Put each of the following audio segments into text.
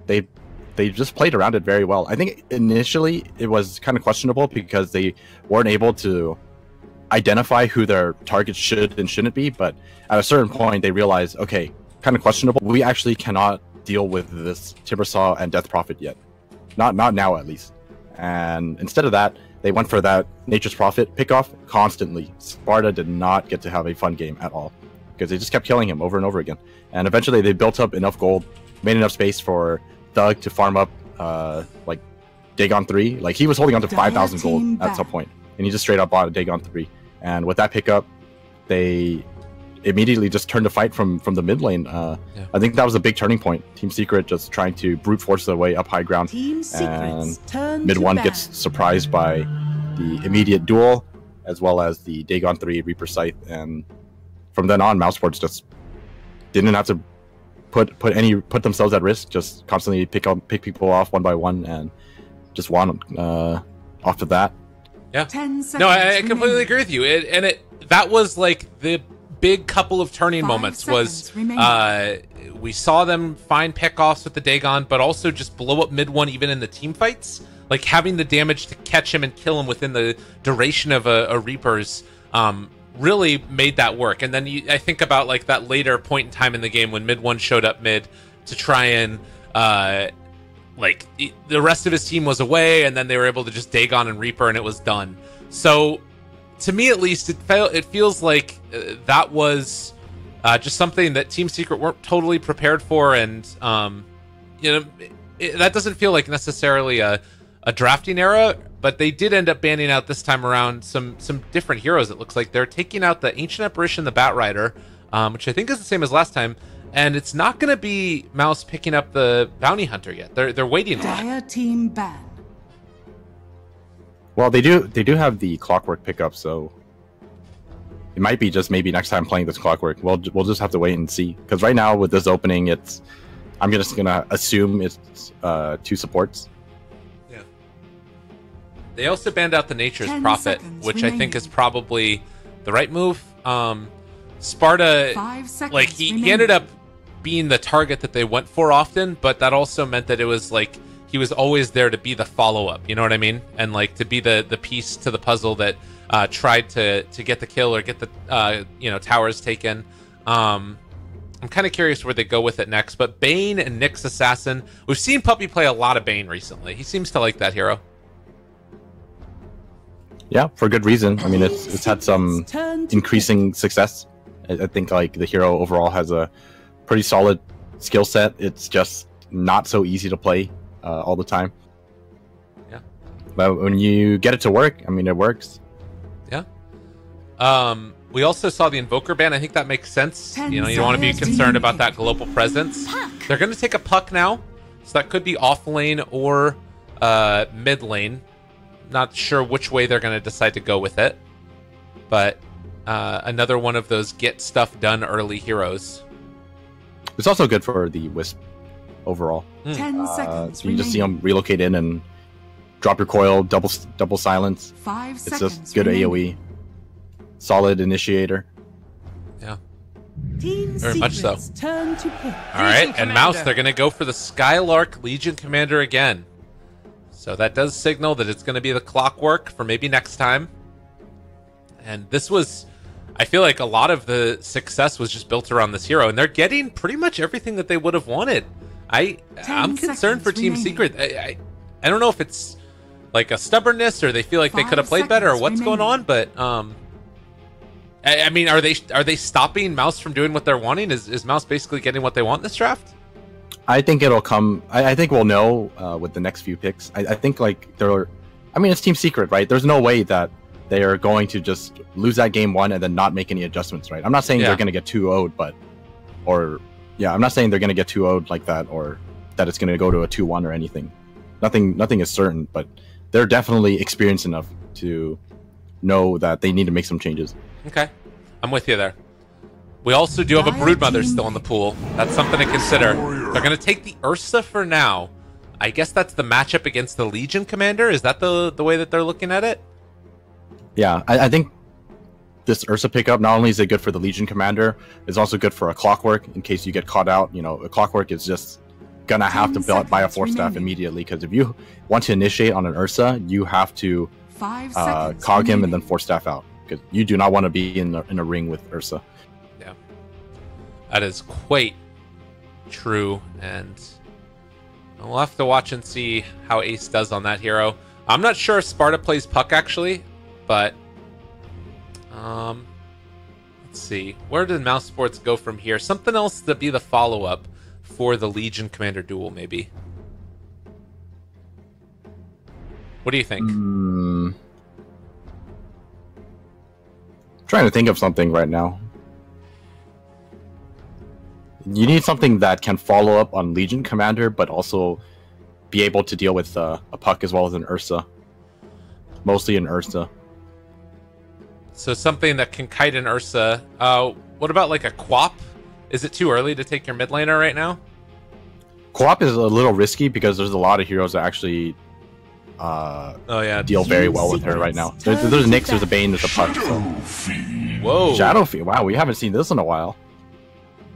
they just played around it very well. I think initially it was kind of questionable because they weren't able to identify who their targets should and shouldn't be, but at a certain point they realized, okay, kind of questionable. We actually cannot deal with this Timbersaw and Death Prophet yet. Not now, at least. And instead of that, they went for that Nature's Prophet pickoff constantly. Sparta did not get to have a fun game at all because they just kept killing him over and over again. And eventually they built up enough gold, made enough space for Thug to farm up like Dagon 3. Like he was holding on to 5,000 gold at some point, and he just straight up bought a Dagon 3. And with that pickup, they immediately just turned the fight from the mid lane. I think that was a big turning point. Team Secret just trying to brute force their way up high ground, and mid 1 gets surprised by the immediate duel as well as the Dagon 3 Reaper Scythe, and from then on mousesports just didn't have to put themselves at risk, just constantly pick people off one by one and just won off of that. Yeah. No, I completely agree with you. That was like the big couple of turning moments was we saw them find pickoffs with the Dagon, but also just blow up mid 1 even in the team fights. Like having the damage to catch him and kill him within the duration of a Reaper's really made that work. And then I think about like that later point in time in the game when mid 1 showed up mid to try and like the rest of his team was away, and then they were able to just Dagon and Reaper and it was done. So to me at least it feels like that was just something that Team Secret weren't totally prepared for, and you know, that doesn't feel like necessarily a drafting error, but they did end up banning out this time around some different heroes. It looks like they're taking out the Ancient Apparition, the Bat Rider, which I think is the same as last time, and it's not going to be Mouse picking up the Bounty Hunter yet. They're waiting on it. Dire team ban. Well, they do have the Clockwork pickup, so it might be just maybe next time playing this Clockwork. We'll just have to wait and see, because right now with this opening, I'm just gonna assume it's 2 supports. They also banned out the Nature's Prophet, which I think is probably the right move. Sparta, like he ended up being the target that they went for often, but that also meant that it was like he was always there to be the follow-up, you know what I mean? And like to be the piece to the puzzle that tried to get the kill or get the towers taken. I'm kind of curious where they go with it next, but Bane and Nyx Assassin, we've seen Puppy play a lot of Bane recently. He seems to like that hero. Yeah, for good reason. I mean, it's had some increasing success. I think like the hero overall has a pretty solid skill set. It's just not so easy to play all the time. Yeah. But when you get it to work, I mean, it works. Yeah. We also saw the Invoker ban. I think that makes sense. You know, you don't want to be concerned about that global presence. They're going to take a Puck now, so that could be off lane or mid lane. Not sure which way they're going to decide to go with it, but another one of those get stuff done early heroes. It's also good for the Wisp overall. 10 seconds. You just see them relocate in and drop your coil, double silence. 5 seconds. It's just good AoE, solid initiator. Yeah, Team very much so. Turn to pick. All right, and Mouse, they're going to go for the Skylark Legion Commander again. So that does signal that it's going to be the Clockwork for maybe next time. And this was, I feel like a lot of the success was just built around this hero, and they're getting pretty much everything that they would have wanted. I'm concerned for Team Secret. I don't know if it's like a stubbornness or they feel like they could have played better or what's going on, but I mean, are they stopping Mouse from doing what they're wanting? Is Mouse basically getting what they want in this draft? I think it'll come. I think we'll know with the next few picks. I think like I mean, it's Team Secret, right? There's no way that they are going to just lose that game 1 and then not make any adjustments, right? I'm not saying they're going to get 2-0'd, I'm not saying they're going to get 2-0'd like that, or that it's going to go to a 2-1 or anything. Nothing is certain, but they're definitely experienced enough to know that they need to make some changes. Okay, I'm with you there. We also do have a Broodmother still in the pool. That's something to consider. They're going to take the Ursa for now. I guess that's the matchup against the Legion Commander. Is that the way that they're looking at it? Yeah, I think this Ursa pickup, not only is it good for the Legion Commander, it's also good for a Clockwork in case you get caught out. You know, a Clockwork is just gonna have to 10 buy a seconds 4-staff remaining. immediately, because if you want to initiate on an Ursa, you have to 5 seconds cog him and then remaining. 4-staff out, because you do not want to be in a ring with Ursa. Yeah, that is quite true, and we'll have to watch and see how Ace does on that hero. I'm not sure if Sparta plays Puck actually, but let's see. Where did mousesports go from here? Something else to be the follow-up for the Legion Commander duel, maybe. What do you think? Trying to think of something right now. You need something that can follow up on Legion Commander, but also be able to deal with a Puck as well as an Ursa. Mostly an Ursa. So something that can kite an Ursa. What about like a Quap? Is it too early to take your mid laner right now? Co-op is a little risky because there's a lot of heroes that actually deal very well with her right now. There's a Nyx, there's a Bane, there's a Puck. So. Whoa. Shadowfiend. Wow, we haven't seen this in a while.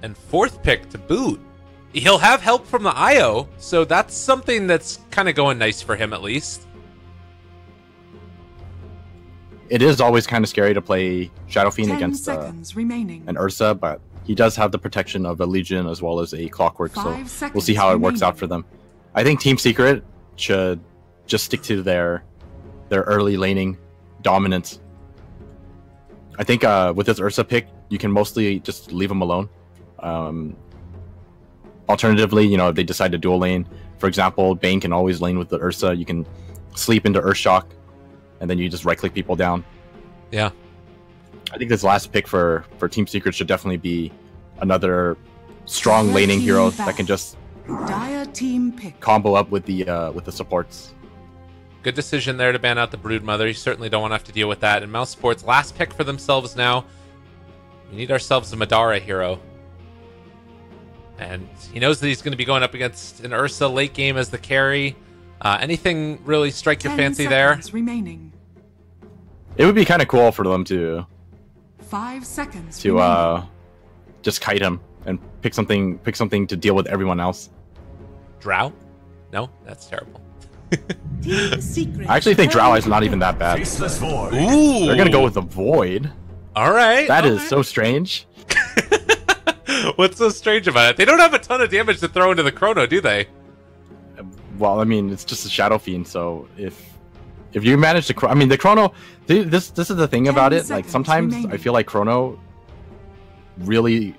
And 4th pick to boot. He'll have help from the IO, so that's something that's kind of going nice for him at least. It is always kind of scary to play Shadowfiend 10 against seconds remaining. an Ursa, but he does have the protection of a Legion as well as a Clockwork, so 5 seconds we'll see how it works remaining. out for them. I think Team Secret should just stick to their early laning dominance. I think with this Ursa pick, you can mostly just leave them alone. Alternatively, you know, if they decide to dual lane, for example, Bane can always lane with the Ursa. You can sleep into Earthshock, and then you just right-click people down. Yeah. I think this last pick for Team Secret should definitely be another strong laning hero that can just Dire team pick. combo up with the supports. Good decision there to ban out the Broodmother. You certainly don't want to have to deal with that. And mousesports, last pick for themselves now. We need ourselves a Madara hero. And he knows that he's going to be going up against an Ursa late game as the carry. Anything really strike your 10 fancy there? seconds remaining. It would be kind of cool for them to 5 seconds remaining. just kite him and pick something to deal with everyone else. Drow? No, that's terrible. Team Secret. I actually think Drow is not even that bad. Ooh! They're gonna go with the Void. All right. That is so strange. What's so strange about it? They don't have a ton of damage to throw into the Chrono, do they? Well, I mean, it's just a Shadow Fiend, so if you manage to, I mean, the Chrono. This is the thing 10 about it. Like seconds sometimes remaining. I feel like Chrono really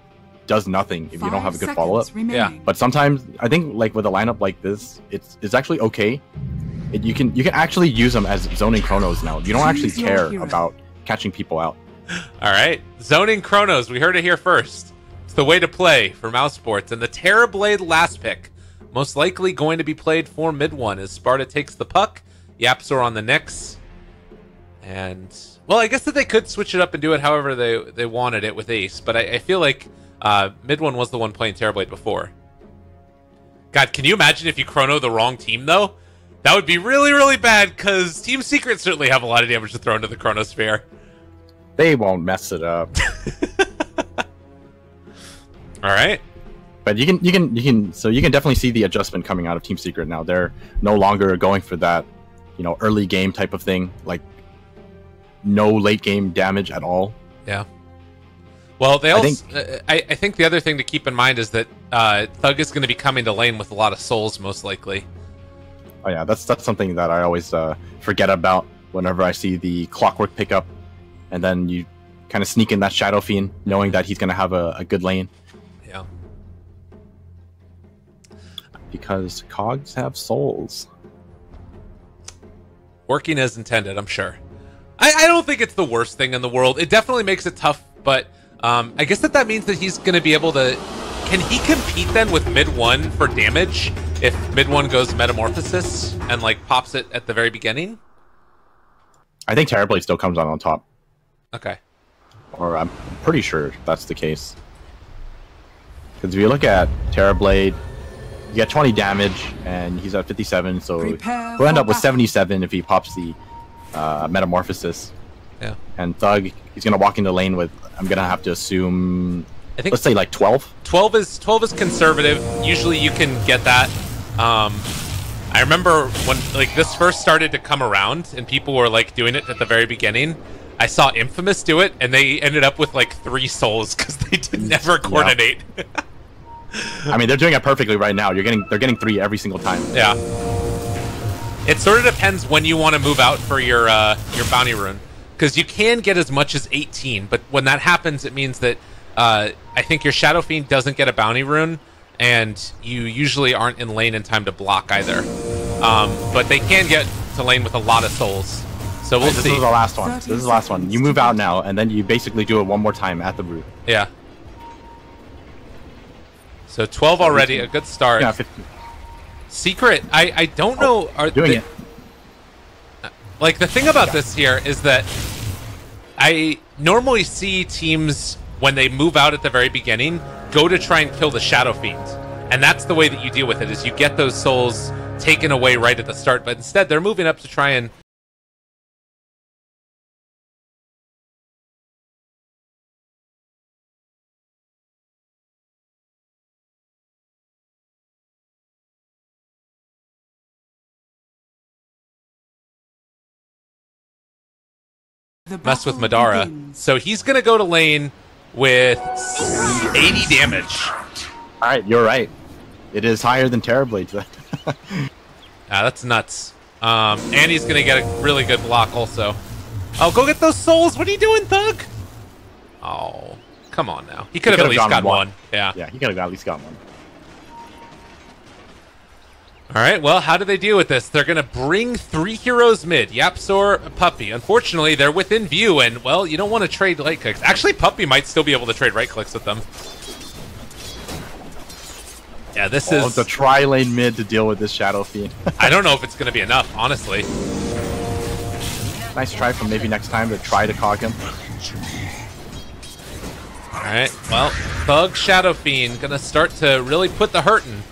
does nothing if you don't have a good follow up. Yeah. But sometimes I think like with a lineup like this, it's actually okay. You can actually use them as zoning Chronos now. You don't actually Choose your care hero. about catching people out. All right. Zoning Chronos. We heard it here first. It's the way to play for mousesports. And the Terrorblade last pick. Most likely going to be played for mid one as Sparta takes the puck. Yaps are on the Nyx. And, well, I guess that they could switch it up and do it however they wanted it with Ace. But I feel like mid one was the one playing Terrorblade before. God, can you imagine if you Chrono the wrong team, though? That would be really, really bad, because Team Secret certainly have a lot of damage to throw into the Chronosphere. They won't mess it up. All right. But you can definitely see the adjustment coming out of Team Secret now. They're no longer going for that, you know, early game type of thing, like no late game damage at all. Yeah. Well, they also I think the other thing to keep in mind is that Thug is going to be coming to lane with a lot of souls, most likely. Oh yeah, that's something that I always forget about whenever I see the Clockwork pickup, and then you kind of sneak in that Shadow Fiend, knowing that he's going to have a good lane. Yeah. Because cogs have souls. Working as intended, I'm sure. I don't think it's the worst thing in the world. It definitely makes it tough, but I guess that means that he's going to be able to... Can he compete then with mid one for damage if mid one goes Metamorphosis and like pops it at the very beginning? I think Terrorblade still comes out on top. Okay. Or I'm pretty sure that's the case. Because if you look at Terrorblade, you get 20 damage, and he's at 57, so Prepare he'll end for up with battle. 77 if he pops the Metamorphosis. Yeah. And Thug, he's going to walk into lane with, I'm going to have to assume I think let's say like 12. 12 is conservative. Usually you can get that. I remember when like this first started to come around and people were like doing it at the very beginning. I saw Infamous do it, and they ended up with like 3 souls because they did never coordinate. Yeah. I mean, they're doing it perfectly right now. They're getting 3 every single time. Yeah. It sort of depends when you want to move out for your bounty rune, because you can get as much as 18, but when that happens, it means that I think your Shadow Fiend doesn't get a bounty rune, and you usually aren't in lane in time to block either. But they can get to lane with a lot of souls. So we'll see. This is the last one. This is the last one. You move out now, and then you basically do it one more time at the root. Yeah. So 12 already, a good start. Yeah, 15. Secret, I don't know. Are doing it. Like, the thing about this here is that I normally see teams, when they move out at the very beginning, go to try and kill the Shadow Fiend. And that's the way that you deal with it, is you get those souls taken away right at the start. But instead, they're moving up to try and... mess with Madara. So he's going to go to lane with 80 damage. Alright, you're right. It is higher than Terrorblade. That's nuts. And he's going to get a really good block also. Oh, go get those souls. What are you doing, Thug? Oh, come on now. He could have at least got one. Yeah. Yeah, he could have at least got one. All right, well, how do they deal with this? They're going to bring 3 heroes mid, Yapzor, Puppey. Unfortunately, they're within view, and, well, you don't want to trade right clicks. Actually, Puppey might still be able to trade right clicks with them. Yeah, this is... the tri-lane mid to deal with this Shadow Fiend. I don't know if it's going to be enough, honestly. Nice try from maybe next time to try to cog him. All right, well, Thug Shadow Fiend going to start to really put the hurtin'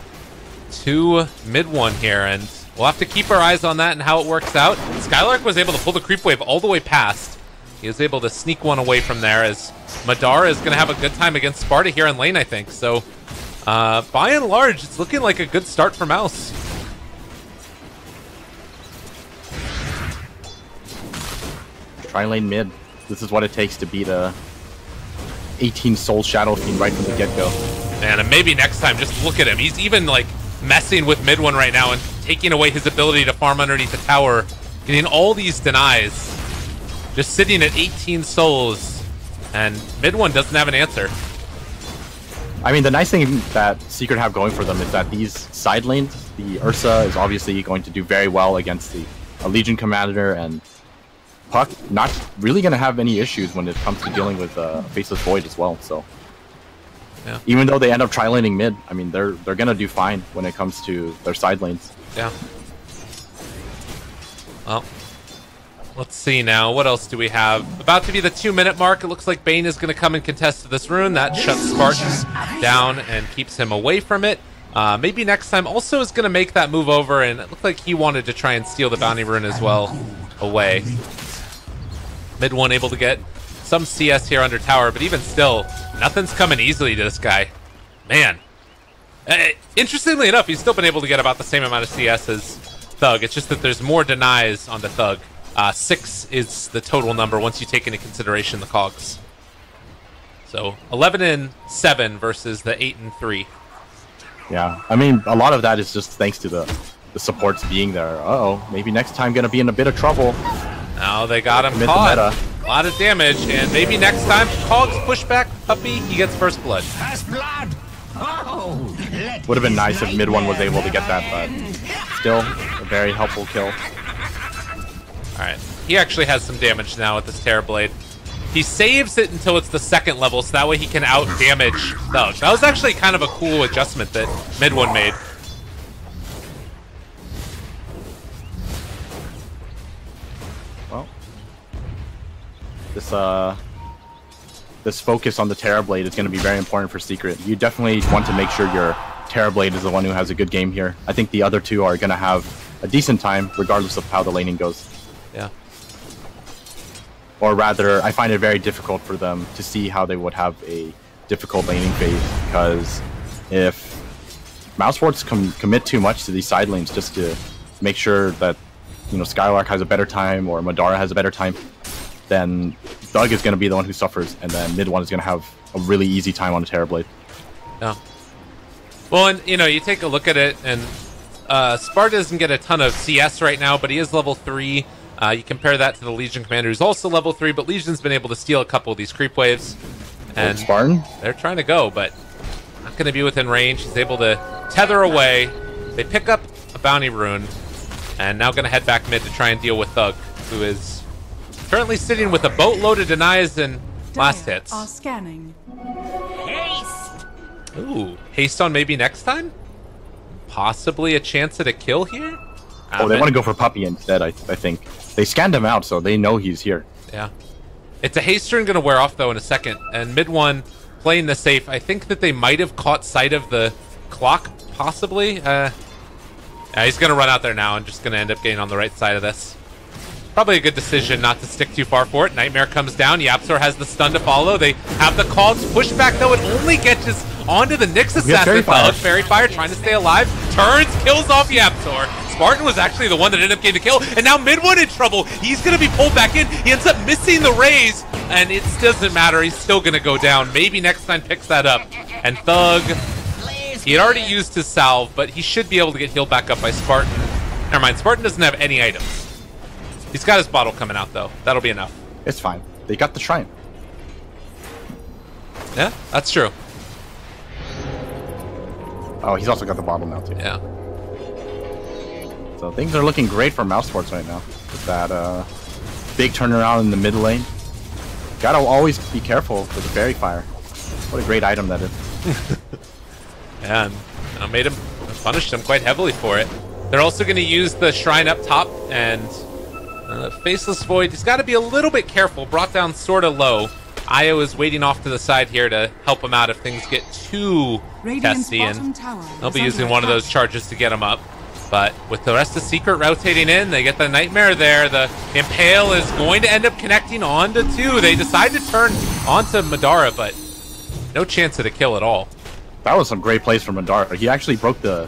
to mid one here, and we'll have to keep our eyes on that and how it works out. Skylark was able to pull the creep wave all the way past. He was able to sneak one away from there, as Madara is going to have a good time against Sparta here in lane, I think. So, by and large, it's looking like a good start for Mouse. Tri-lane mid. This is what it takes to beat a 18 soul Shadow Fiend right from the get-go. Man, and maybe next time, just look at him. He's even, like, messing with mid one right now and taking away his ability to farm underneath the tower, getting all these denies, just sitting at 18 souls, and mid one doesn't have an answer. I mean, the nice thing that Secret have going for them is that these side lanes, the Ursa is obviously going to do very well against the Legion Commander, and Puck not really going to have any issues when it comes to dealing with Faceless Void as well, so... Yeah. Even though they end up tri-laning mid, I mean, they're gonna do fine when it comes to their side lanes. Yeah. Well, let's see now. What else do we have? About to be the 2-minute mark. It looks like Bane is going to come and contest to this rune. That shuts Spartan down and keeps him away from it. Maybe next time also is going to make that move over, and it looked like he wanted to try and steal the bounty rune as well away. Mid one able to get some CS here under tower, but even still, nothing's coming easily to this guy. Man. Interestingly enough, he's still been able to get about the same amount of CS as Thug. It's just that there's more denies on the Thug. 6 is the total number once you take into consideration the cogs. So 11 and 7 versus the 8 and 3. Yeah, I mean, a lot of that is just thanks to the supports being there. Uh-oh, maybe next time gonna be in a bit of trouble. Now they got him caught. A lot of damage, and maybe next time, Cogs push back Puppey, he gets first blood. Would have been nice if mid one was able to get that, but still a very helpful kill. Alright, he actually has some damage now with this Terrorblade. He saves it until it's the 2nd level, so that way he can out-damage Thug. That was actually kind of a cool adjustment that mid one made. Well, this focus on the Terrorblade is going to be very important for Secret. You definitely want to make sure your Terrorblade is the one who has a good game here. I think the other two are going to have a decent time, regardless of how the laning goes. Yeah. Or rather, I find it very difficult for them to see how they would have a difficult laning phase, because if mousesports commit too much to these side lanes just to make sure that, you know, Skylark has a better time or Madara has a better time, then Thug is going to be the one who suffers, and then mid one is going to have a really easy time on the Terrorblade. Yeah. Well, and you know, you take a look at it, and Sparta doesn't get a ton of CS right now, but he is level 3. You compare that to the Legion commander, who's also level 3, but Legion's been able to steal a couple of these creep waves. And Spartan? They're trying to go, but not going to be within range. He's able to tether away. They pick up a bounty rune, and now going to head back mid to try and deal with Thug, who is currently sitting with a boatload of denies and last hits. Are scanning. Haste! Ooh, haste on maybe next time? Possibly a chance at a kill here? Oh, they want to go for Puppy instead, I think. They scanned him out, so they know he's here. Yeah. It's a haste turn going to wear off, though, in a second. And mid one playing the safe. I think that they might have caught sight of the clock, possibly. Yeah, he's going to run out there now and just going to end up getting on the right side of this. Probably a good decision not to stick too far for it. Nightmare comes down. Yapzor has the stun to follow. They have the calls. Pushback, though. It only gets us onto the Nyx assassin. Fairy Fire trying to stay alive. Turns, kills off Yapzor. Spartan was actually the one that ended up getting the kill. And now mid one in trouble. He's going to be pulled back in. He ends up missing the raise. And it doesn't matter. He's still going to go down. Maybe next time picks that up. And Thug, he had already used his salve, but he should be able to get healed back up by Spartan. Never mind. Spartan doesn't have any items. He's got his bottle coming out, though. That'll be enough. It's fine. They got the shrine. Yeah, that's true. Oh, he's also got the bottle now, too. Yeah. So things are looking great for mousesports right now. With that big turnaround in the mid lane. Gotta always be careful with the Fairy Fire. What a great item that is. And made him, punished him quite heavily for it. They're also going to use the shrine up top, and Faceless Void, he's got to be a little bit careful. Brought down sort of low. Io is waiting off to the side here to help him out if things get too testy, and they'll be using one of those charges to get him up. But with the rest of Secret rotating in, they get the Nightmare there. The Impale is going to end up connecting onto 2. They decide to turn onto Madara, but no chance at a kill at all. That was some great plays from Madara. He actually broke the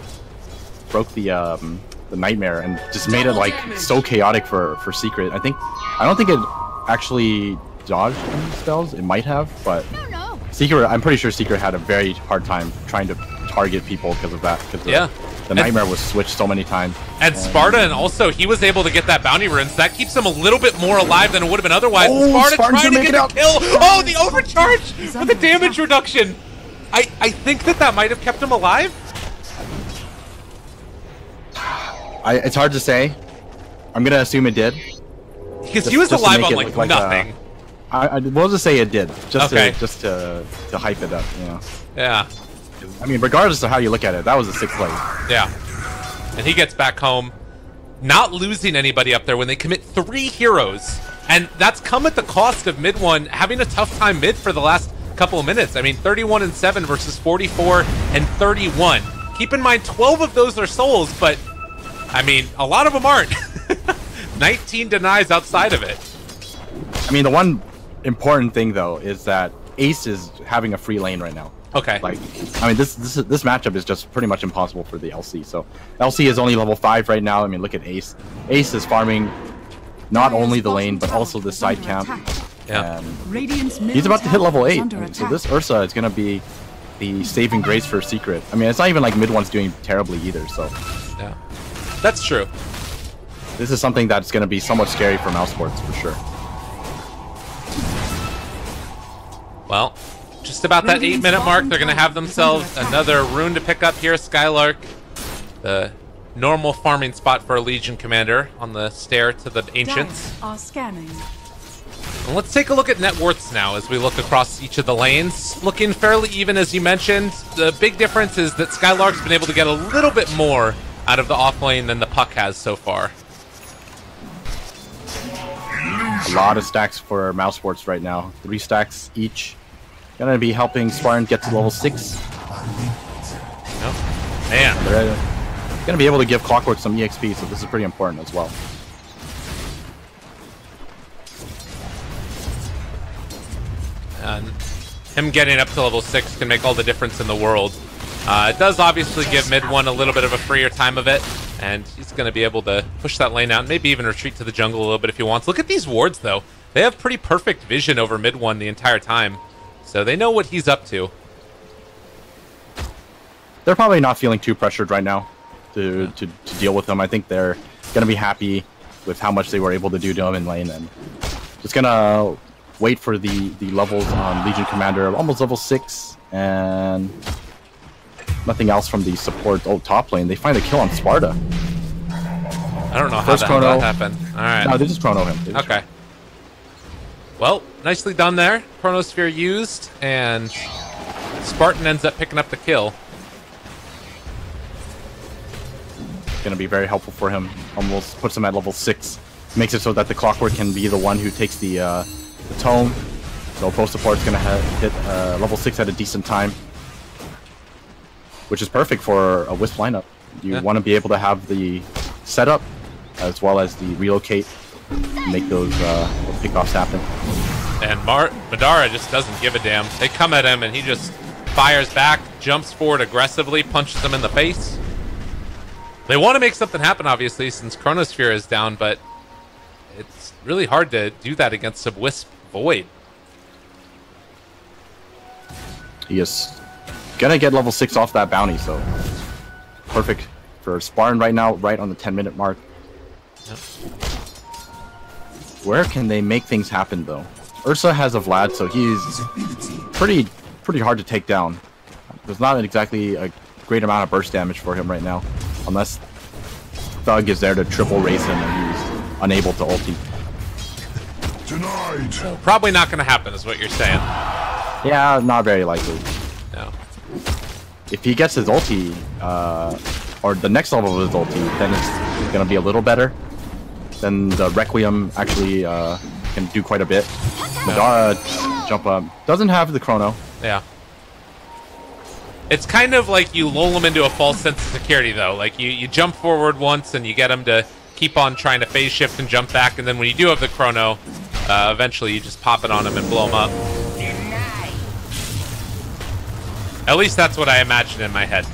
Nightmare and just made it like so chaotic for Secret. I don't think it actually dodged any spells. It might have, but Secret, I'm pretty sure Secret had a very hard time trying to target people because of that. Because the Nightmare was switched so many times. And Spartan also, he was able to get that bounty rune, so that keeps him a little bit more alive than it would have been otherwise. Oh, Spartan Spartan's trying to get the kill. Oh, the overcharge He's with the damage reduction. I think that might have kept him alive. It's hard to say. I'm gonna assume it did. Because he was alive on like nothing. We'll just say it did, just okay. to hype it up, you know. Yeah. I mean, regardless of how you look at it, that was a sick play. Yeah. And he gets back home, not losing anybody up there when they commit 3 heroes. And that's come at the cost of mid one having a tough time mid for the last couple of minutes. I mean, 31-7 versus 44-31. Keep in mind, 12 of those are souls, but I mean, a lot of them aren't. 19 denies outside of it. I mean, the one important thing though is that Ace is having a free lane right now. Okay. Like, I mean, this matchup is just pretty much impossible for the LC. So LC is only level 5 right now. I mean, look at Ace. Ace is farming not only the lane but also the side camp. Yeah. And he's about to hit level 8. I mean, so this Ursa is gonna be the saving grace for Secret. I mean, it's not even like mid one's doing terribly either. So yeah, that's true. This is something that's gonna be somewhat scary for mousesports for sure. Well, just about that 8-minute mark, they're going to have themselves another rune to pick up here. Skylark, the normal farming spot for a Legion commander on the stair to the Ancients. Are scanning. And let's take a look at net worths now as we look across each of the lanes. Looking fairly even, as you mentioned. The big difference is that Skylark's been able to get a little bit more out of the off lane than the Puck has so far. A lot of stacks for mousesports right now. 3 stacks each. Gonna be helping Spartan get to level 6. Oh, man. They're gonna be able to give Clockwork some EXP, so this is pretty important as well. And him getting up to level 6 can make all the difference in the world. It does obviously give mid one a little bit of a freer time of it, and he's going to be able to push that lane out and maybe even retreat to the jungle a little bit if he wants. Look at these wards, though. They have pretty perfect vision over mid one the entire time, so they know what he's up to. They're probably not feeling too pressured right now to deal with him. I think they're going to be happy with how much they were able to do to him in lane, and just going to wait for the levels on Legion Commander, almost level 6, and nothing else from the support top lane. They find a kill on Sparta. I don't know how that happened. All right. No, they just chrono him. Okay. Well, nicely done there. Chronosphere used, and Spartan ends up picking up the kill. Going to be very helpful for him. Almost puts him at level 6. Makes it so that the Clockwork can be the one who takes the tome. So both support's going to hit level 6 at a decent time, which is perfect for a Wisp lineup. You want to be able to have the setup as well as the relocate, make those pickoffs happen. And Madara just doesn't give a damn. They come at him and he just fires back, jumps forward aggressively, punches them in the face. They want to make something happen, obviously, since Chronosphere is down, but it's really hard to do that against a Wisp Void. He is gonna get level 6 off that bounty, so perfect for Spartan right now, right on the 10-minute mark. Yep. Where can they make things happen, though? Ursa has a Vlad, so he's pretty hard to take down. There's not exactly a great amount of burst damage for him right now, unless Thug is there to triple race him and he's unable to ulti. So probably not going to happen, is what you're saying. Yeah, not very likely. No. If he gets his ulti, or the next level of his ulti, then it's going to be a little better. Then the Requiem actually can do quite a bit. Madara jump up. Doesn't have the chrono. Yeah. It's kind of like you lull him into a false sense of security, though. Like, you jump forward once and you get him to keep on trying to phase shift and jump back, and then when you do have the chrono, eventually you just pop it on him and blow him up. At least that's what I imagine in my head.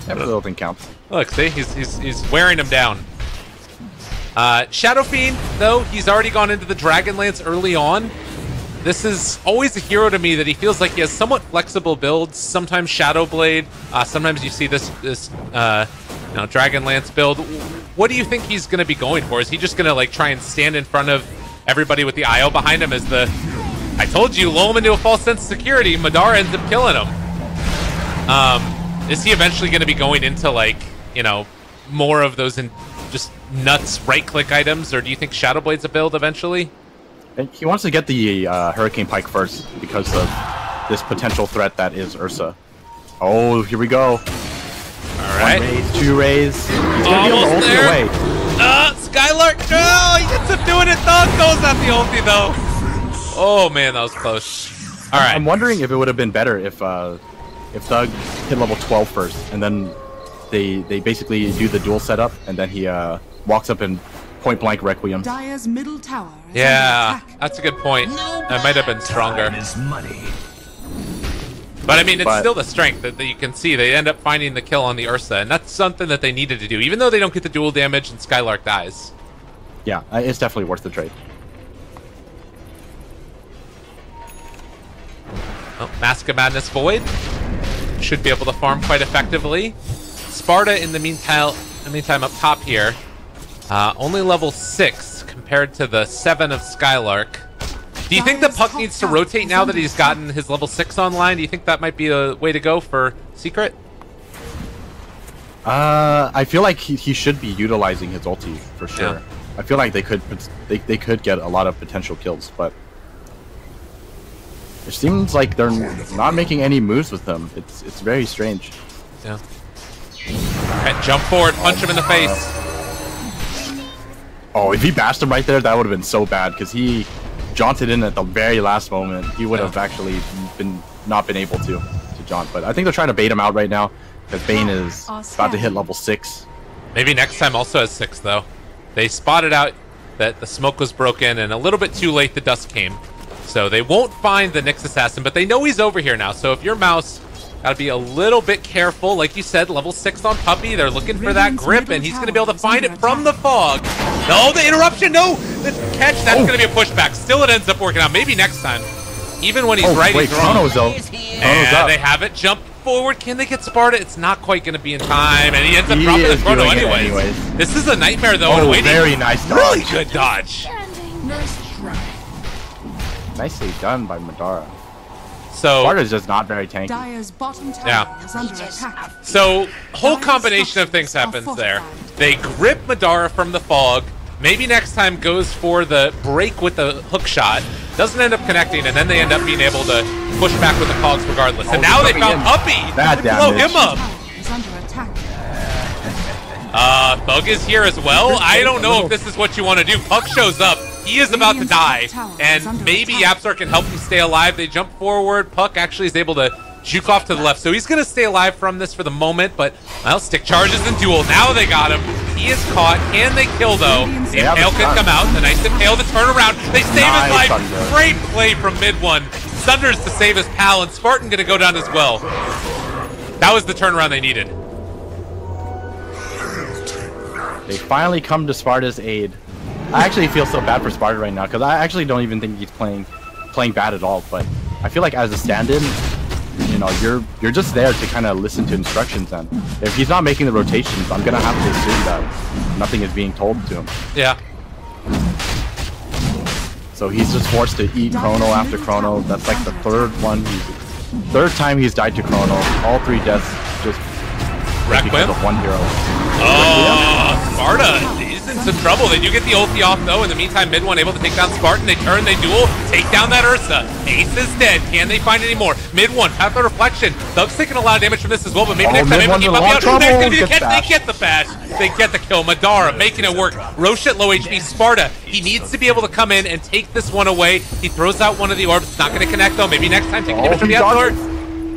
Every little thing counts. Look, see? He's wearing him down. Shadow Fiend, though, he's already gone into the Dragon Lance early on. This is always a hero to me that he feels like he has somewhat flexible builds. Sometimes Shadow Blade, sometimes you see this Dragon Lance build. What do you think he's going to be going for? Is he just going to like try and stand in front of everybody with the IO behind him as the... I told you, lull him into a false sense of security. Madara ends up killing him. Is he eventually going to be going into like, more of those just nuts right-click items, or do you think Shadow Blade's a build eventually? He wants to get the Hurricane Pike first because of this potential threat that is Ursa. Oh, here we go. All right. 1 raise, 2 raise. He's gonna be able to ulti away. Skylark! No! He ends up doing it. Thug goes at the ulti, though. Oh, man, that was close. All right. I'm wondering if it would have been better if Thug hit level 12 first, and then they basically do the dual setup, and then he walks up and point blank Requiem. Dire's middle tower is Yeah, under attack. that's a good point. That might have been stronger. But I mean, it's still the strength that you can see. They end up finding the kill on the Ursa, and that's something that they needed to do, even though they don't get the dual damage and Skylark dies. Yeah, it's definitely worth the trade. Oh, Mask of Madness Void should be able to farm quite effectively. Sparta, in the meantime, up top here, only level 6 compared to the 7 of Skylark. Do you think the puck needs to rotate now that he's gotten his level 6 online? Do you think that might be a way to go for Secret? I feel like he should be utilizing his ulti for sure. Yeah. I feel like they could get a lot of potential kills, but it seems like they're not making any moves with them. It's very strange. Yeah. Alright, jump forward, punch him in the face. Oh, if he bashed him right there, that would have been so bad, because he jaunted in at the very last moment. He would have actually not been able to jaunt, but I think they're trying to bait him out right now, because Bane is about to hit level 6. Maybe next time also has 6, though. They spotted out that the smoke was broken, and a little bit too late the dust came. So they won't find the Nyx Assassin, but they know he's over here now. So if you're Mouse, gotta be a little bit careful. Like you said, level 6 on Puppey. They're looking for that grip, and he's gonna be able to find it from the fog. No, the interruption, no! The catch, that's gonna be a pushback. Still it ends up working out. Maybe next time. Even when he's right, he's wrong. Chrono's though. And they have it jump forward. Can they get Sparta? It's not quite gonna be in time, and he ends up dropping the Chrono anyways. This is a nightmare though. Oh, very nice dodge. Really good dodge. Nicely done by Madara. So Sparta's just not very tanky. Dire's bottom tower is under attack. So whole combination of things happens there. They grip Madara from the fog. Maybe next time goes for the break with the hook shot. Doesn't end up connecting, and then they end up being able to push back with the cogs regardless. And now they found Puppey. Bad They blow damage. him up. Is under attack. Thug is here as well. I don't know if this is what you want to do. Puck shows up. He is about to die, and maybe Yapstar can help him stay alive. They jump forward. Puck actually is able to juke off to the left, so he's going to stay alive from this for the moment, but, well, stick charges and duel. Now they got him. He is caught. Can they kill, though? The Impale can come out. The nice Impale to turn around. They save his life. Great play from mid one. Thunders to save his pal, and Spartan going to go down as well. That was the turnaround they needed. They finally come to Sparta's aid. I actually feel so bad for Sparta right now because I actually don't even think he's playing bad at all. But I feel like as a stand-in, you know, you're just there to kind of listen to instructions. And if he's not making the rotations, I'm gonna have to assume that nothing is being told to him. Yeah. So he's just forced to eat Chrono after Chrono. That's like the third time he's died to Chrono. All 3 deaths just because of one hero. Oh, Sparta is in some trouble. They do get the ulti off, though. In the meantime, mid one able to take down Spartan. They turn, they duel, take down that Ursa. Ace is dead. Can they find any more? Mid one, Path of Reflection. Thug's taking a lot of damage from this as well, but maybe next time they keep up out. There's gonna be the catch. They get the bash. They get the kill. Madara making it work. Roche at low HP. Sparta, he needs to be able to come in and take this one away. He throws out one of the orbs. It's not going to connect, though. Maybe next time take damage from the outdoor.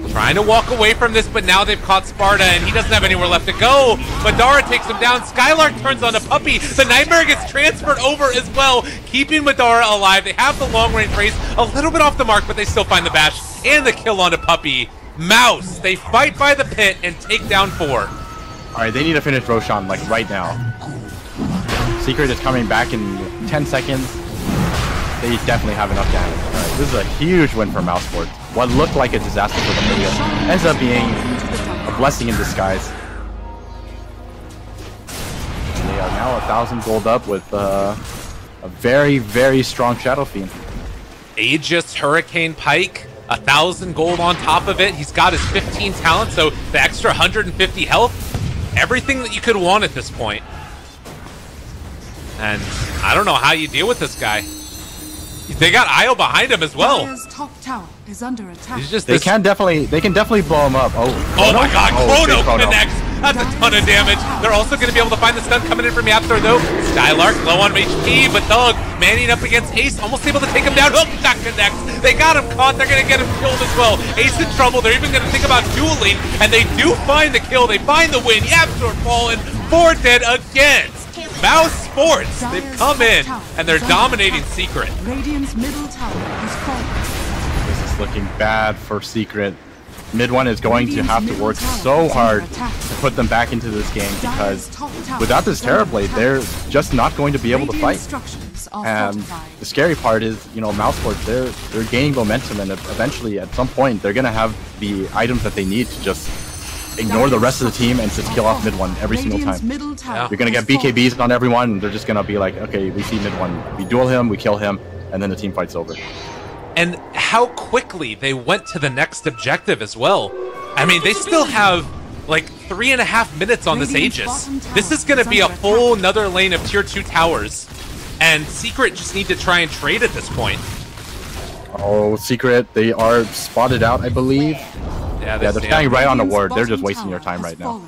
Trying to walk away from this, but now they've caught Sparta, and he doesn't have anywhere left to go. Madara takes him down. Skylark turns on to Puppey. The Nightmare gets transferred over as well, keeping Madara alive. They have the long-range race, a little bit off the mark, but they still find the bash and the kill onto Puppey. Mouse, they fight by the pit and take down 4. All right, they need to finish Roshan like right now. Secret is coming back in 10 seconds. They definitely have enough damage. All right, this is a huge win for mousesports. What looked like a disaster for the video ends up being a blessing in disguise. And they are now 1,000 gold up with a very, very strong Shadow Fiend. Aegis Hurricane Pike, 1,000 gold on top of it. He's got his 15 talent, so the extra 150 health. Everything that you could want at this point. And I don't know how you deal with this guy. They got Io behind him as well. Dire's top tower is under attack. He's just they can definitely blow him up. Oh my god, Chrono Chrono connects. That's a ton of damage. They're also going to be able to find the stun coming in from Yapstar, though. Skylark low on HP, but Thug manning up against Ace, almost able to take him down. Hook shot connects. They got him caught. They're going to get him killed as well. Ace in trouble. They're even going to think about dueling, and they do find the kill. They find the win. Yapstar fallen. 4 dead again. mousesports, they've come in, and they're dominating Secret. Radiant's middle tower is falling. This is looking bad for Secret. Mid one is going to have to work so hard to put them back into this game because without this Terrorblade, they're just not going to be able to fight. And the scary part is, you know, mousesports, they're gaining momentum, and eventually at some point they're going to have the items that they need to just ignore the rest of the team and just kill off mid one every single time. Yeah. You're going to get BKBs on everyone, and they're just going to be like, okay, we see mid one, we duel him, we kill him, and then the team fight's over. And how quickly they went to the next objective as well. I mean, they still have like 3.5 minutes on this Aegis. This is going to be a full another lane of tier 2 towers. And Secret just need to try and trade at this point. Oh, Secret, they are spotted out, I believe. Yeah, they're standing right on the ward. They're just wasting your time right now.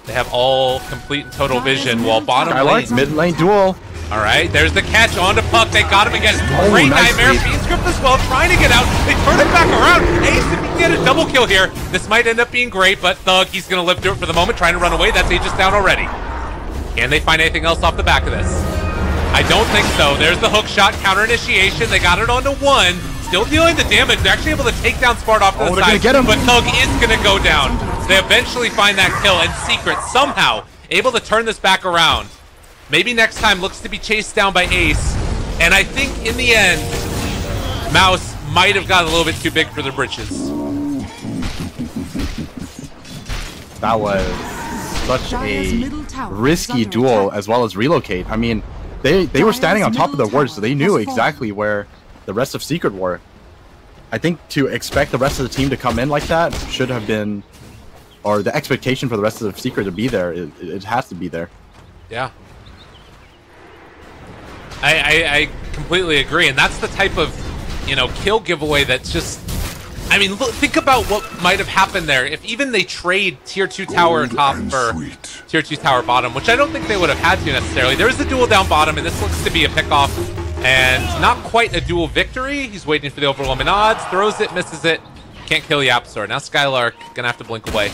They have all complete and total vision, while bottom lane... mid lane duel. All right, there's the catch onto Puck. They got him again. Oh, Great nice Nightmare. Fiend script as well, trying to get out. They turn it back around. Ace, if he can get a double kill here, this might end up being great, but Thug, he's going to live through it for the moment, trying to run away. That's Aegis down already. Can they find anything else off the back of this? I don't think so. There's the hook shot, counter initiation. They got it onto one. Still dealing the damage. They're actually able to take down Spart off to the side. Get him. But Thug is going to go down. They eventually find that kill, and Secret somehow able to turn this back around. Maybe next time looks to be chased down by Ace. And I think in the end, Mouse might have got a little bit too big for their britches. That was such a risky duel as well as relocate. I mean, they were standing on top of the ward, so they knew exactly where the rest of Secret were. I think to expect the rest of the team to come in like that should have been, or the expectation for the rest of the Secret to be there, it has to be there. Yeah. I completely agree, and that's the type of, you know, kill giveaway that's just, I mean, look, think about what might have happened there if even they trade tier 2 tower top for tier 2 tower bottom, which I don't think they would have had to necessarily. There's the duel down bottom, and this looks to be a pickoff, and not quite a duel victory. He's waiting for the overwhelming odds, throws it, misses it, can't kill Yapsor. Now Skylark gonna have to blink away.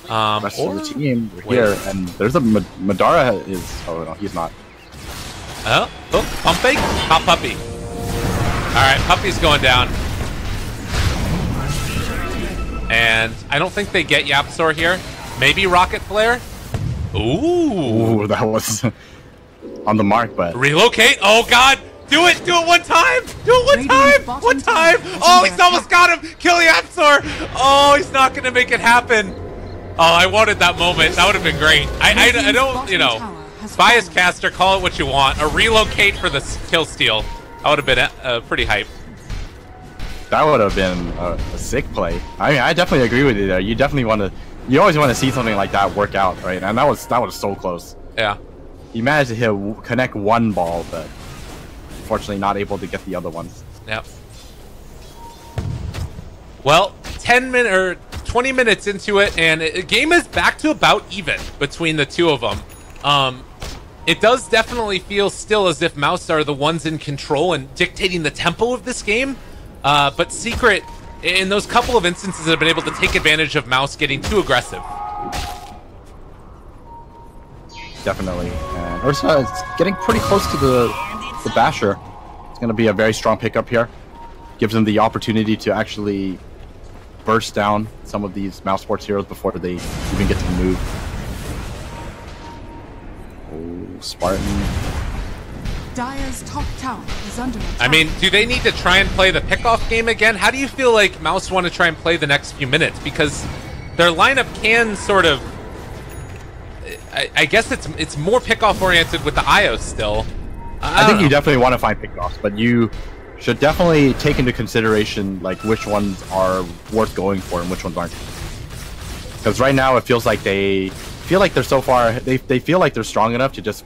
Rest of the team here, and there's a Madara is, oh no, he's not. Oh, pump fake, hot puppy. All right, puppy's going down. And I don't think they get Yapsor here. Maybe Rocket Flare. Ooh, that was on the mark, but relocate. Oh God, do it one time. Do it one time. Oh, he's almost got him. Kill Yapsor. Oh, he's not gonna make it happen. Oh, I wanted that moment. That would have been great. I don't, you know, bias caster, call it what you want. A relocate for the kill steal. That would have been pretty hype. That would have been a sick play. I mean, I definitely agree with you there. You definitely want to, you always want to see something like that work out, right? And that was so close. Yeah. You managed to connect one ball, but unfortunately not able to get the other ones. Yep. Well, 20 minutes into it, and the game is back to about even between the two of them. It does definitely feel still as if Mouse are the ones in control and dictating the tempo of this game. But Secret, in those couple of instances, have been able to take advantage of Mouse getting too aggressive. Definitely. And Ursa is getting pretty close to the Basher. It's going to be a very strong pickup here. Gives them the opportunity to actually burst down some of these mousesports heroes before they even get to move. Oh, Spartan. Dire's top tower is under attack. I mean, do they need to try and play the pickoff game again? How do you feel like Mouse want to try and play the next few minutes? Because their lineup can sort of, I guess it's more pickoff oriented with the IO still. I think you definitely want to find pickoffs, but you should definitely take into consideration like which ones are worth going for and which ones aren't. Because right now it feels like they feel like they're so far, they feel like they're strong enough to just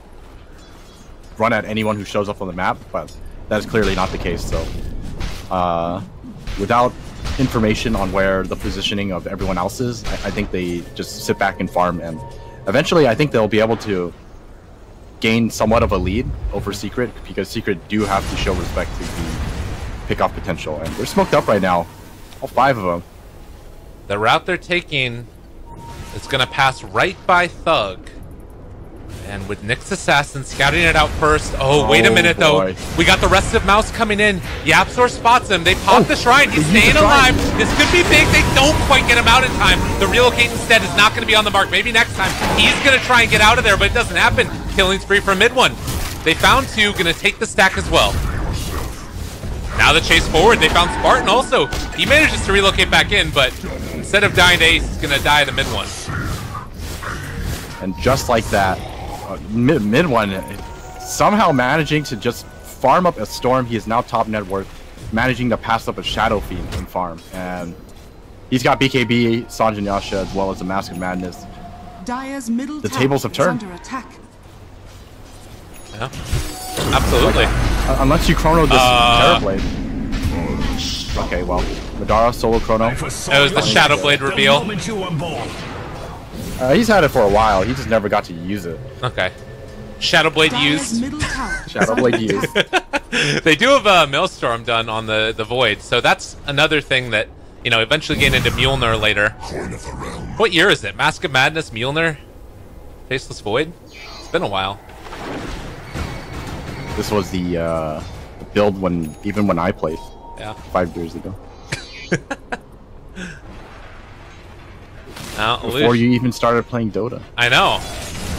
run at anyone who shows up on the map, but that is clearly not the case. So without information on where the positioning of everyone else is, I think they just sit back and farm, and eventually I think they'll be able to gain somewhat of a lead over Secret, because Secret do have to show respect to the pickoff potential, and they're smoked up right now, all 5 of them. The route they're taking is going to pass right by Thug. And with Nyx Assassin scouting it out first. Oh, wait a minute, though. We got the rest of Mouse coming in. Yapsor spots him. They pop the shrine. He's staying alive. This could be big. They don't quite get him out in time. The relocate instead is not going to be on the mark. Maybe next time. He's going to try and get out of there, but it doesn't happen. Killing spree from mid one. They found 2. Going to take the stack as well. Now the chase forward. They found Spartan also. He manages to relocate back in, but instead of dying to Ace, he's going to die to mid one. And just like that, mid one somehow managing to just farm up a Storm. He is now top net worth, managing to pass up a Shadow Fiend in farm, and he's got BKB, Sanjin Yasha, as well as the Mask of Madness. Dire's middle the tables have turned. Under attack. Yeah, absolutely. Unless you chrono this Terrorblade. Okay, well, Madara solo chrono. It was the Shadow Blade reveal. He's had it for a while. He just never got to use it. Okay. Shadow Blade used. Shadow Blade used. They do have a Maelstrom done on the Void, so that's another thing that, you know, eventually get into Mjolnir later. What year is it? Mask of Madness, Mjolnir, Faceless Void? It's been a while. this was the build even when I played. Yeah. 5 years ago. Before you even started playing Dota. I know.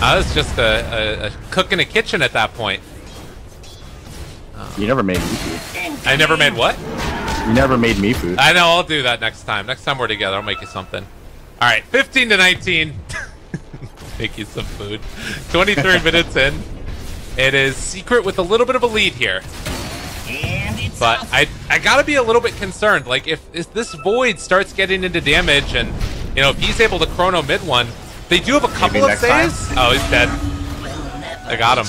I was just a cook in a kitchen at that point. You never made me food. I never made what? You never made me food. I know, I'll do that next time. Next time we're together, I'll make you something. Alright, 15 to 19. Make you some food. 23 minutes in. It is Secret with a little bit of a lead here. But I gotta be a little bit concerned. Like, if this Void starts getting into damage and, you know, if he's able to chrono mid one, they do have a couple of saves. Oh, he's dead. I got him.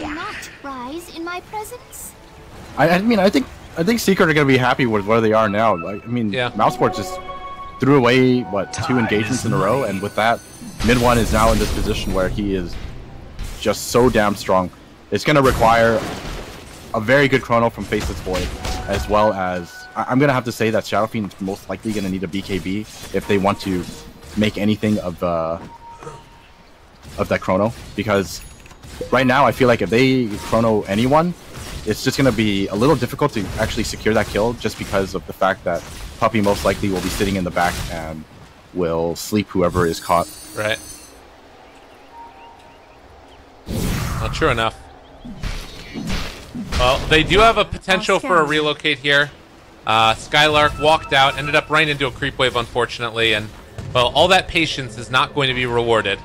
Not rise in my presence. I mean, I think Secret are gonna be happy with where they are now. Like, I mean, yeah. mousesports just threw away what 2 engagements in a row, and with that, mid one is now in this position where he is just so damn strong. It's gonna require a very good chrono from Faceless Void, as well as I'm gonna have to say that Shadow Fiend is most likely gonna need a BKB if they want to make anything of that chrono, because right now I feel like if they chrono anyone, it's just gonna be a little difficult to actually secure that kill, just because of the fact that Puppy most likely will be sitting in the back and will sleep whoever is caught. Right. Well, true enough. Well, they do have a potential for a relocate here. Skylark walked out, ended up right into a creep wave, unfortunately, and, well, all that patience is not going to be rewarded.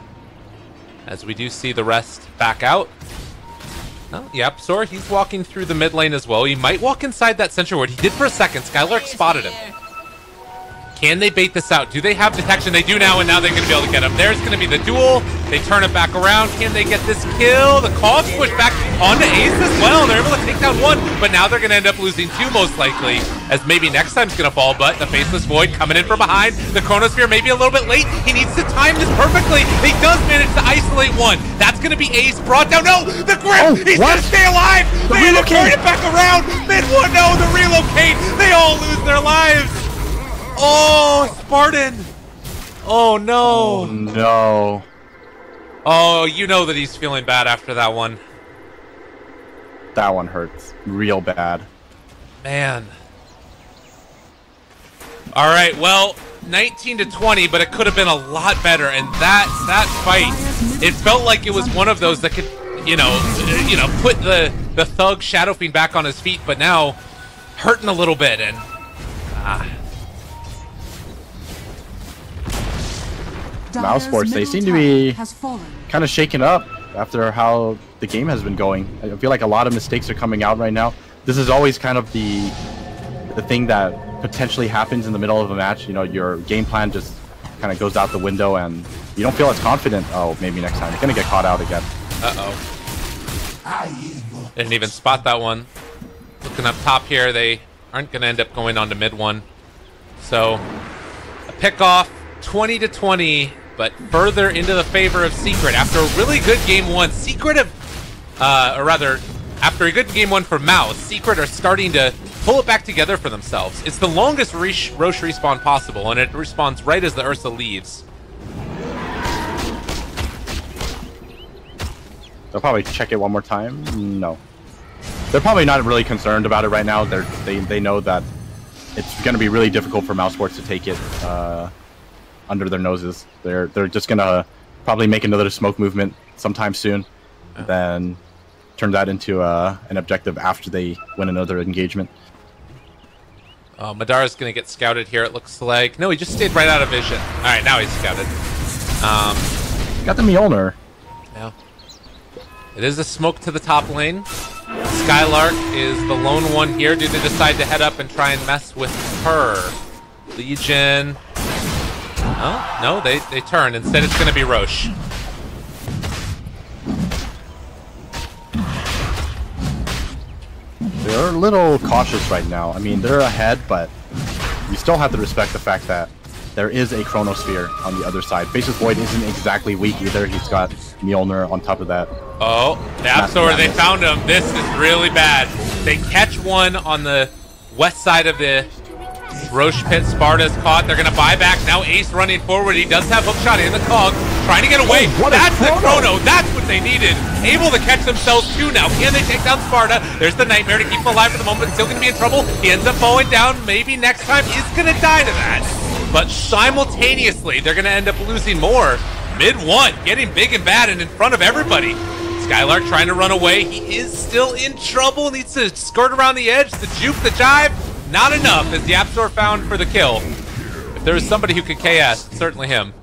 As we do see the rest back out. Oh, yep, Sor, he's walking through the mid lane as well. He might walk inside that sentry ward. He did for a second. Skylark spotted him. Can they bait this out? Do they have detection? They do now, and now they're going to be able to get him. There's going to be the duel. They turn it back around. Can they get this kill? The Cogs push back onto Ace as well. They're able to take down 1, but now they're going to end up losing 2 most likely, as maybe next time's going to fall, but the Faceless Void coming in from behind. The Chronosphere maybe a little bit late. He needs to time this perfectly. He does manage to isolate 1. That's going to be Ace brought down. No, the Grip! He's going to stay alive! They end up turning it back around! Mid-1, no, the relocate! They all lose their lives! Oh, Spartan! Oh, no. Oh, no. Oh, you know that he's feeling bad after that one. That one hurts real bad. Man. All right, well, 19 to 20, but it could have been a lot better. And that fight, it felt like it was one of those that could, you know, put the thug Shadow Fiend back on his feet, but now hurting a little bit. And mousesports, they seem to be kind of shaken up after how the game has been going. I feel like a lot of mistakes are coming out right now. This is always kind of the thing that potentially happens in the middle of a match. You know, your game plan just kind of goes out the window and you don't feel as confident. Oh, maybe next time. You're going to get caught out again. Uh-oh. Didn't even spot that one. Looking up top here, they aren't going to end up going on to mid one. So, a pick off, 20 to 20. But further into the favor of Secret after a really good game 1. Secret have, or rather, after a good game 1 for Mouz, Secret are starting to pull it back together for themselves. It's the longest Roche respawn possible, and it respawns right as the Ursa leaves. They'll probably check it one more time. No, they're probably not really concerned about it right now. They know that it's going to be really difficult for mousesports to take it under their noses. They're just gonna probably make another smoke movement sometime soon, and then turn that into an objective after they win another engagement. Madara's gonna get scouted here, it looks like. No, he just stayed right out of vision. Alright, now he's scouted. Got the Mjolnir. Yeah. It is a smoke to the top lane. Skylark is the lone one here. Do they decide to head up and try and mess with her? Legion. Oh, no, they turn. Instead, it's going to be Roche. They're a little cautious right now. I mean, they're ahead, but you still have to respect the fact that there is a Chronosphere on the other side. Faceless Void isn't exactly weak either. He's got Mjolnir on top of that. Oh, the Absol, they found him. This is really bad. They catch one on the west side of the Roche Pit, Sparta's caught. They're going to buy back. Now Ace running forward. He does have hookshot in the cog. Trying to get away. Oh, that's the chrono. That's what they needed. Able to catch themselves too now. Can they take down Sparta? There's the Nightmare to keep him alive for the moment. Still going to be in trouble. He ends up falling down. Maybe next time he's going to die to that. But simultaneously, they're going to end up losing more. Mid-1, getting big and bad and in front of everybody. Skylark trying to run away. He is still in trouble. Needs to skirt around the edge. The juke, the jive. Not enough as the Yapzor found for the kill. If there was somebody who could KS, it's certainly him.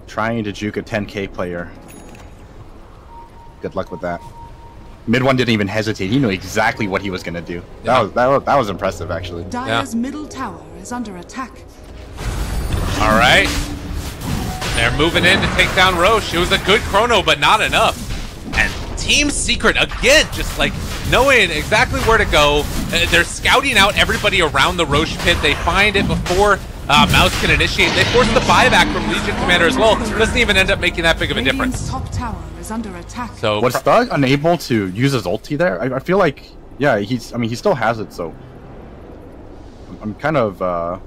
Trying to juke a 10k player. Good luck with that. Mid-1 didn't even hesitate. He knew exactly what he was going to do. Yeah. That was impressive, actually. Dire's middle tower is under attack. All right. They're moving in to take down Roche. It was a good chrono, but not enough. And Team Secret, again, just like knowing exactly where to go. They're scouting out everybody around the Roche pit. They find it before Mouz can initiate. They force the buyback from Legion Commander as well. Doesn't even end up making that big of a difference. Top tower is under attack. So was Thug unable to use his ulti there? I feel like, yeah, he still has it. So I'm kind of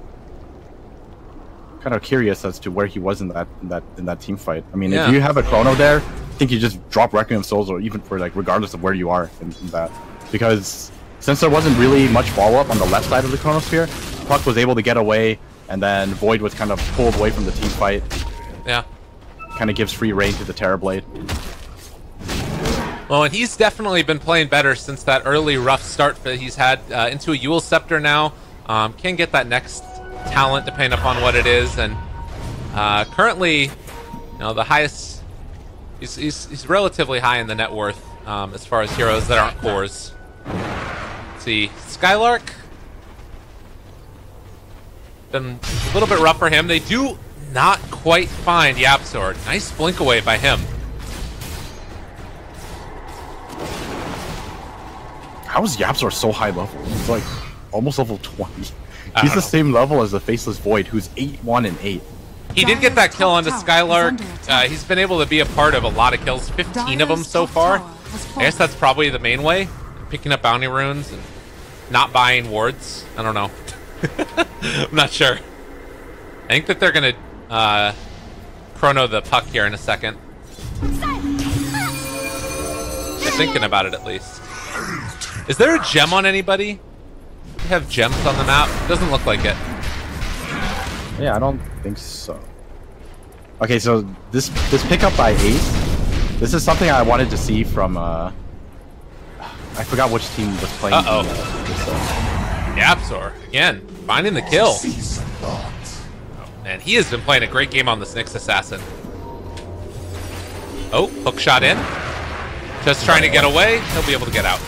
curious as to where he was in that team fight. I mean, if you have a chrono there, I think you just drop Requiem Souls, or even for like regardless of where you are in that, because since there wasn't really much follow-up on the left side of the chronosphere, Puck was able to get away, and then Void was kind of pulled away from the team fight. Yeah, kind of gives free reign to the Terrorblade. Well, and he's definitely been playing better since that early rough start that he's had into a Yule Scepter now. Can get that next talent depending upon what it is, and currently, the highest. He's relatively high in the net worth as far as heroes that aren't cores. Let's see, Skylark. Been a little bit rough for him. They do not quite find Yapzor. Nice blink away by him. How is Yapzor so high level? He's like almost level 20. He's the same level as the Faceless Void, who's 8-1 and 8. He did get that kill onto Skylark. He's been able to be a part of a lot of kills, 15 of them so far. I guess that's probably the main way. Picking up bounty runes and not buying wards. I don't know. I'm not sure. I think that they're going to chrono the Puck here in a second. They're thinking about it at least. Is there a gem on anybody? Do you have gems on the map? Doesn't look like it. Yeah, I don't think so. Okay, so this pickup by Ace, this is something I wanted to see from I forgot which team was playing. Yapzor again finding the kill. And he has been playing a great game on this Nyx Assassin. Oh, hook shot in. Just trying to get away. He'll be able to get out.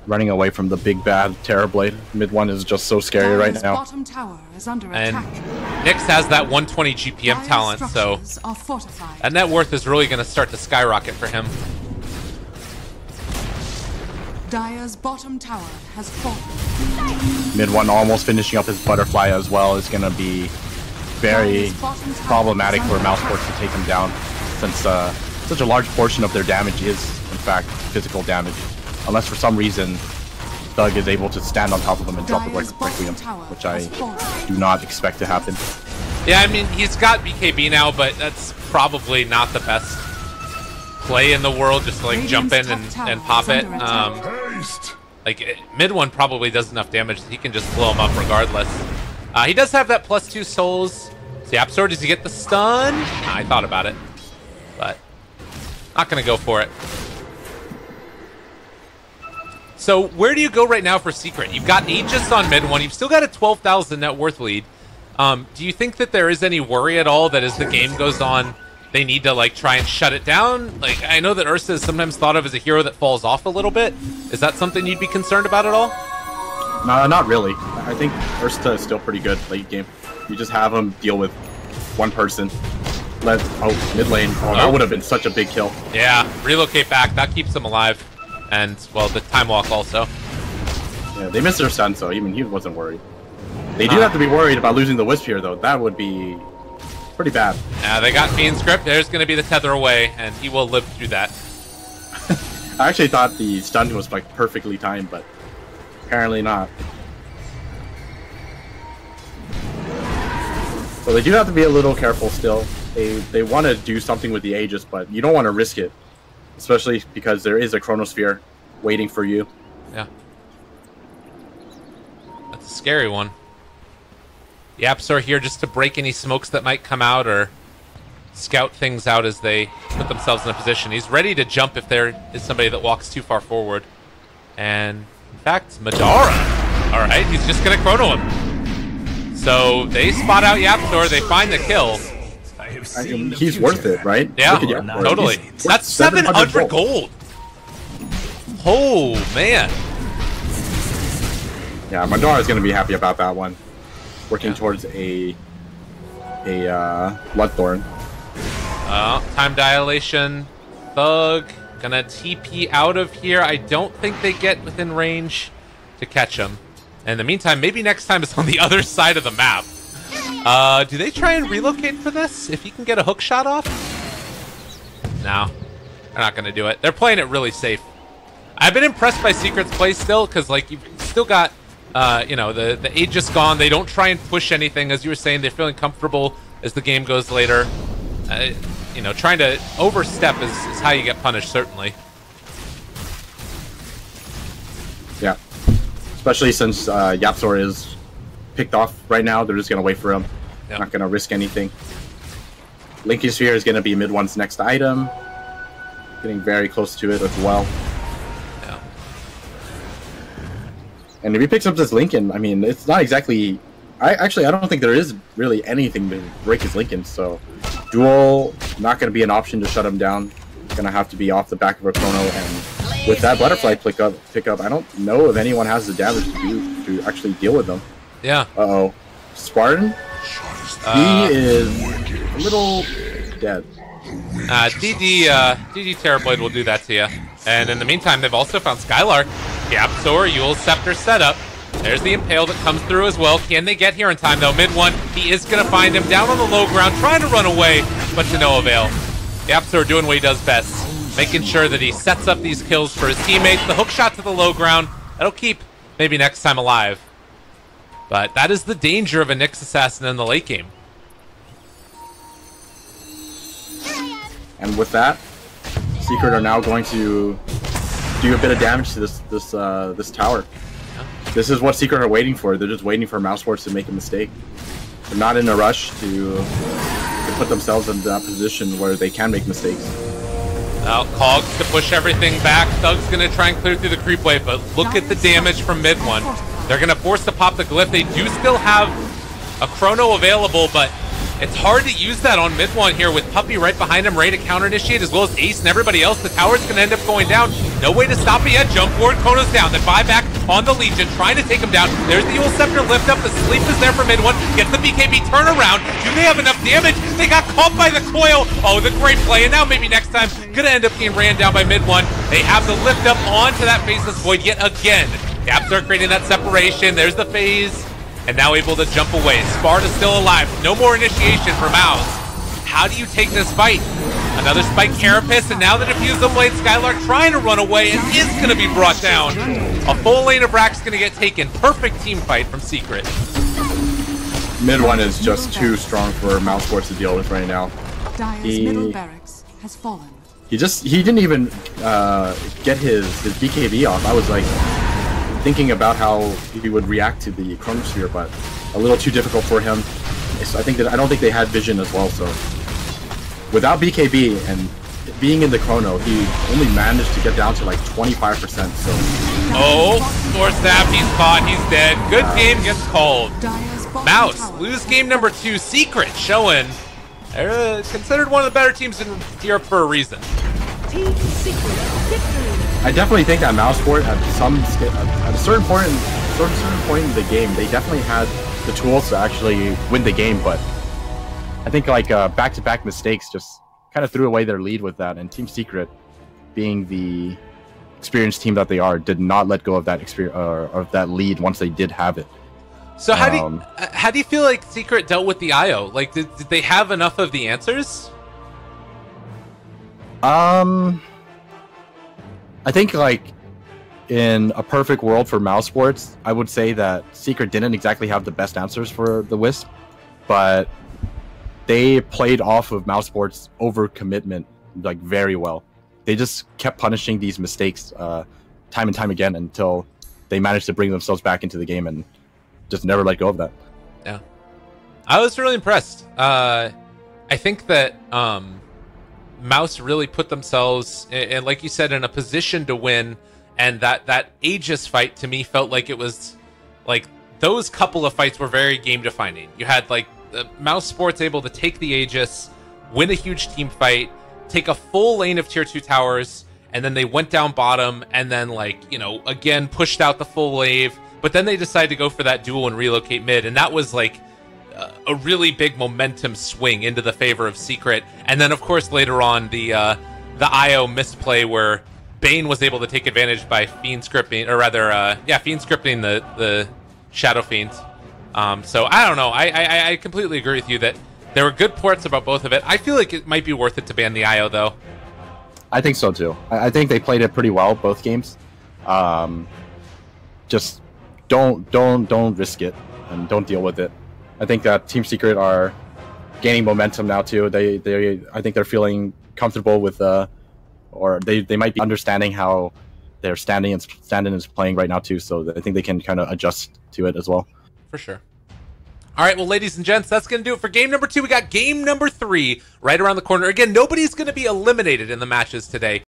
Running away from the big bad Terrorblade. Mid-1 is just so scary right now. Bottom tower is under and attack. Nyx has that 120 GPM talent, so that net worth is really going to start to skyrocket for him. Dire's bottom tower has fallen. Mid-1 almost finishing up his butterfly as well is going to be very problematic for mousesports to take him down, since such a large portion of their damage is, in fact, physical damage. Unless for some reason Thug is able to stand on top of them and drop the Requiem, which I do not expect to happen. Yeah, I mean, he's got BKB now, but that's probably not the best play in the world, just to like jump in and pop it. Like Mid-1 probably does enough damage that he can just blow him up regardless. He does have that +2 souls. So Yapzor, does he get the stun? Nah, I thought about it, but not gonna go for it. So where do you go right now for Secret? You've got Aegis on Mid-1. You've still got a 12,000 net worth lead. Do you think that there is any worry at all that as the game goes on, they need to like try and shut it down? Like, I know that Ursa is sometimes thought of as a hero that falls off a little bit. Is that something you'd be concerned about at all? No, not really. I think Ursa is still pretty good late game. You just have him deal with one person. Mid lane. Oh, that would have been such a big kill. Yeah, relocate back. That keeps him alive. And, well, the time walk also. Yeah, they missed their stun, so even he wasn't worried. They do have to be worried about losing the Wisp here, though. That would be pretty bad. Yeah, they got Fiend Script. There's going to be the tether away, and he will live through that. I actually thought the stun was like perfectly timed, but apparently not. So they do have to be a little careful still. They want to do something with the Aegis, but you don't want to risk it. Especially because there is a Chronosphere waiting for you. Yeah. That's a scary one. Yapsor here just to break any smokes that might come out or scout things out as they put themselves in a position. He's ready to jump if there is somebody that walks too far forward. And, in fact, Madara. Alright, he's just going to chrono him. So, they spot out Yapsor, they find the kill. He's worth it, right? Yeah, totally. That's 700 gold. Oh, man. Yeah, Madara is going to be happy about that one. Working towards a Bloodthorn. Time dilation. Thug gonna TP out of here. I don't think they get within range to catch him. In the meantime, maybe next time it's on the other side of the map. Do they try and relocate for this? If he can get a hook shot off? No, they're not gonna do it. They're playing it really safe. I've been impressed by Secret's play still, because like you've still got you know, the Aegis gone. They don't try and push anything, as you were saying. They're feeling comfortable as the game goes later. You know, trying to overstep is how you get punished, certainly. Yeah. Especially since Yapsor is picked off right now. They're just going to wait for him. Yep. Not going to risk anything. Linking Sphere is going to be mid one's next item. Getting very close to it as well. Yeah. And if he picks up this Lincoln, I mean, it's not exactly... I don't think there is really anything to break his Lincoln, so... Duel, not going to be an option to shut him down. Going to have to be off the back of a Chrono, and with that Butterfly pick up, I don't know if anyone has the damage to do to actually deal with them. Yeah. Uh-oh. Spartan? He is a little dead. DD Terrorblade will do that to you. And in the meantime, they've also found Skylark. Yapsor, Yule's Scepter setup. There's the Impale that comes through as well. Can they get here in time, though? Mid one, he is going to find him down on the low ground, trying to run away, but to no avail. Yapsor doing what he does best, making sure that he sets up these kills for his teammates. The hook shot to the low ground, that'll keep maybe next time alive. But that is the danger of a Nyx Assassin in the late game. And with that, Secret are now going to do a bit of damage to this tower. This is what Secret are waiting for. They're just waiting for mousesports to make a mistake. They're not in a rush to put themselves in that position where they can make mistakes. Now, Cogs to push everything back. Thug's going to try and clear through the creep wave, but look at the damage from mid one. They're going to force to pop the glyph. They do still have a Chrono available, but it's hard to use that on mid one here with Puppey right behind him, ready to counter initiate, as well as Ace and everybody else. The tower's going to end up going down. No way to stop it yet. Jump forward, Chrono's down. Then buyback on the Legion, trying to take him down. There's the Yule Scepter lift up. The sleep is there for mid one. Gets the BKB turnaround. Do they have enough damage? They got caught by the coil. Oh, the great play. And now maybe next time, gonna end up getting ran down by mid one. They have the lift up onto that Faceless Void yet again. Gaps are creating that separation. There's the phase. And now able to jump away. Sparta's still alive. No more initiation for Mouz. How do you take this fight? Another Spike Carapace, and now the Diffusal Blade Skylark trying to run away and is going to be brought down. A full lane of Rack's going to get taken. Perfect team fight from Secret. Mid one is just too strong for mousesports to deal with right now. Dire's middle barracks has fallen. He didn't even get his BKB off. I was like thinking about how he would react to the Chronosphere, but a little too difficult for him. So I don't think they had vision as well. So without BKB and being in the Chrono, he only managed to get down to like 25%. So Or snap, he's caught, he's dead. Good game gets called. Mouz lose game number 2. Secret showing they're considered one of the better teams in Europe for a reason. Team Secret victory. I definitely think that mousesports at a certain point in the game, they definitely had the tools to actually win the game, but I think like back-to-back mistakes just kind of threw away their lead with that, and Team Secret, being the experienced team that they are, did not let go of that that lead once they did have it. So how do you feel like Secret dealt with the IO? Like, did they have enough of the answers? I think like in a perfect world for mousesports, I would say that Secret didn't exactly have the best answers for the Wisp, but they played off of mousesports overcommitment like very well. They just kept punishing these mistakes time and time again until they managed to bring themselves back into the game and just never let go of that. Yeah, I was really impressed. I think that Mouse really put themselves, and like you said, in a position to win. And that Aegis fight to me felt like it was like those couple of fights were very game defining. You had like the Mouse Sports able to take the Aegis, win a huge team fight, take a full lane of tier 2 towers, and then they went down bottom and then like, you know, again pushed out the full wave, but then they decided to go for that duel and relocate mid, and that was like a really big momentum swing into the favor of Secret. And then of course later on the IO misplay where Bane was able to take advantage by Fiend scripting, or rather, Fiend scripting the Shadow Fiend. So I don't know. I completely agree with you that there were good ports about both of it. I feel like it might be worth it to ban the IO though. I think so too. I think they played it pretty well both games. Just don't risk it and don't deal with it. I think that Team Secret are gaining momentum now too. I think they're feeling comfortable with or they might be understanding how their stand-in is playing right now too, so I think they can kind of adjust to it as well. For sure. All right, well, ladies and gents, that's going to do it for game number 2. We got game number 3 right around the corner. Again, nobody's going to be eliminated in the matches today.